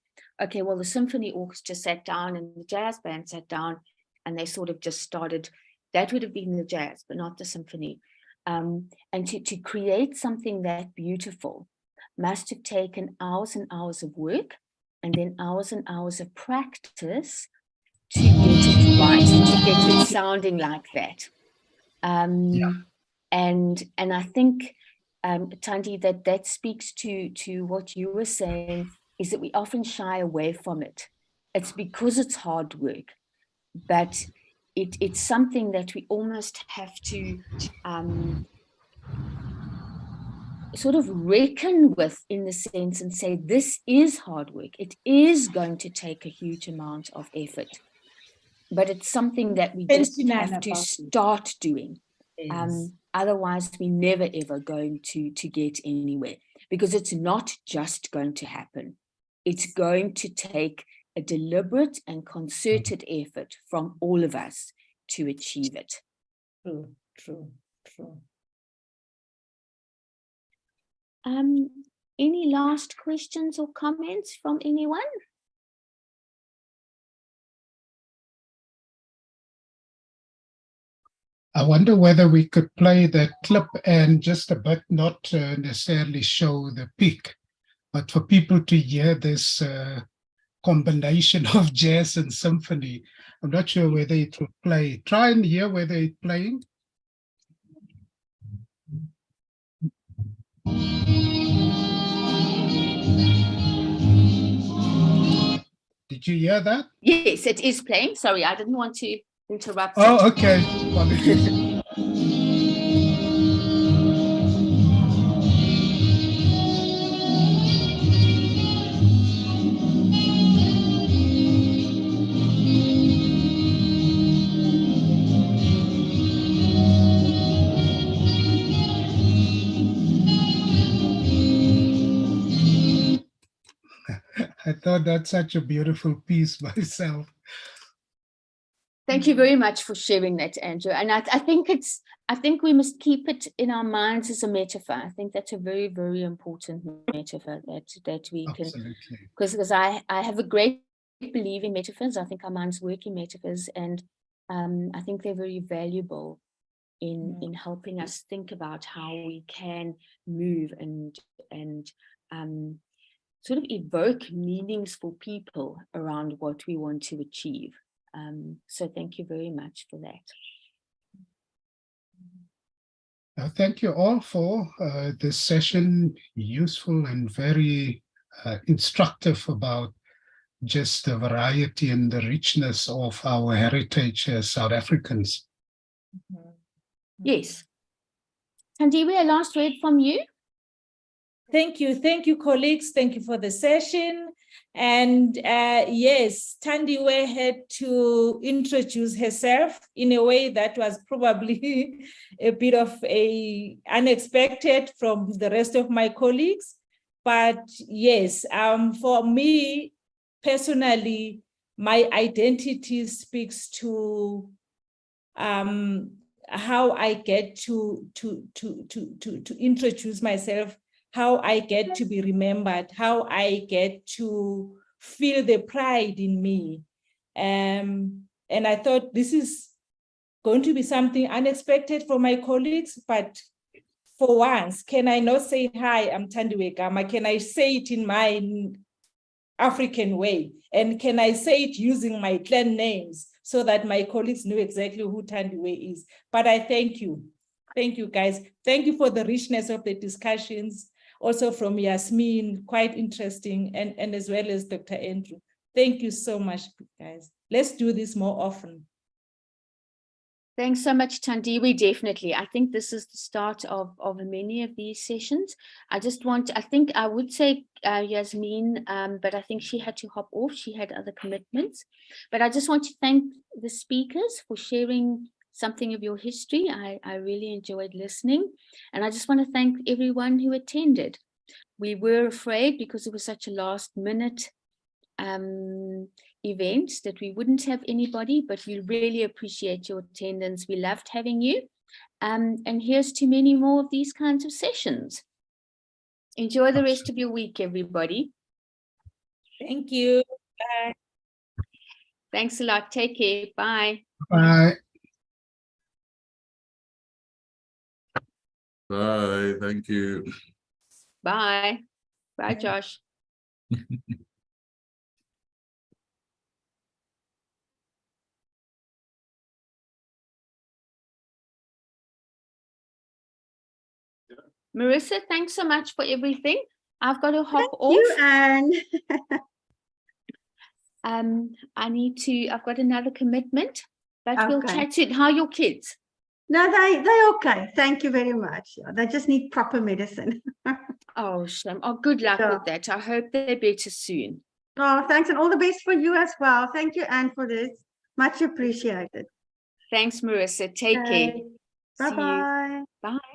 okay, well, the symphony orchestra sat down and the jazz band sat down and they sort of just started. That would have been the jazz, but not the symphony. And to create something that beautiful must have taken hours and hours of work and then hours and hours of practice to get it right, to get it sounding like that. And I think, Thandi, that speaks to what you were saying, is that we often shy away from it. It's because it's hard work, but it's something that we almost have to sort of reckon with, in the sense, and say, this is hard work. It is going to take a huge amount of effort, but it's something that we just have to start doing. Otherwise, we're never, ever going to get anywhere, because it's not just going to happen. It's going to take a deliberate and concerted effort from all of us to achieve it. True. Any last questions or comments from anyone? I wonder whether we could play that clip and just a bit, not necessarily show the peak, but for people to hear this combination of jazz and symphony. I'm not sure whether it will play. Try and hear whether it's playing. Did you hear that? Yes, it is playing. Sorry, I didn't want to interrupt. Oh, okay. Apologies. I thought that's such a beautiful piece myself. Thank you very much for sharing that, Andrew. And I think we must keep it in our minds as a metaphor. I think that's a very, very important metaphor that we Absolutely. can, because I have a great belief in metaphors. I think our minds work in metaphors, and I think they're very valuable in helping us think about how we can move and sort of evoke meanings for people around what we want to achieve. So thank you very much for that. Thank you all for this session, useful and very instructive about just the variety and the richness of our heritage as South Africans. Yes. Tandiwe, a last word from you. Thank you, colleagues. Thank you for the session. And yes, Tandiwe had to introduce herself in a way that was probably a bit of a unexpected from the rest of my colleagues. But yes, for me personally, my identity speaks to how I get to introduce myself, how I get to be remembered, how I get to feel the pride in me. And I thought this is going to be something unexpected for my colleagues, but for once, can I not say, hi, I'm Tandiwe Gama? Can I say it in my African way? And can I say it using my clan names so that my colleagues know exactly who Tandiwe is? But I thank you. Thank you, guys. Thank you for the richness of the discussions. Also from Yasmin, quite interesting, and as well as Dr. Andrew. Thank you so much, guys. Let's do this more often. Thanks so much, Tandiwe. Definitely. I think this is the start of many of these sessions. I think I would say Yasmin, but I think she had to hop off. She had other commitments. But I just want to thank the speakers for sharing something of your history. I really enjoyed listening. And I just want to thank everyone who attended. We were afraid because it was such a last minute event that we wouldn't have anybody, but we really appreciate your attendance. We loved having you. And here's to many more of these kinds of sessions. Enjoy the rest of your week, everybody. Thank you. Bye. Thanks a lot. Take care. Bye. Bye. Bye. Thank you. Bye. Bye, Josh. Marissa, thanks so much for everything. I've got to hop off. You, Anne. I've got another commitment, but we'll Okay. chat soon. How are your kids? No, they're okay. Thank you very much. They just need proper medicine. Oh, shame. Oh, good luck Yeah. with that. I hope they're better soon. Oh, thanks, and all the best for you as well. Thank you, Anne, for this. Much appreciated. Thanks, Marissa. Take care. See you. Bye-bye. Bye.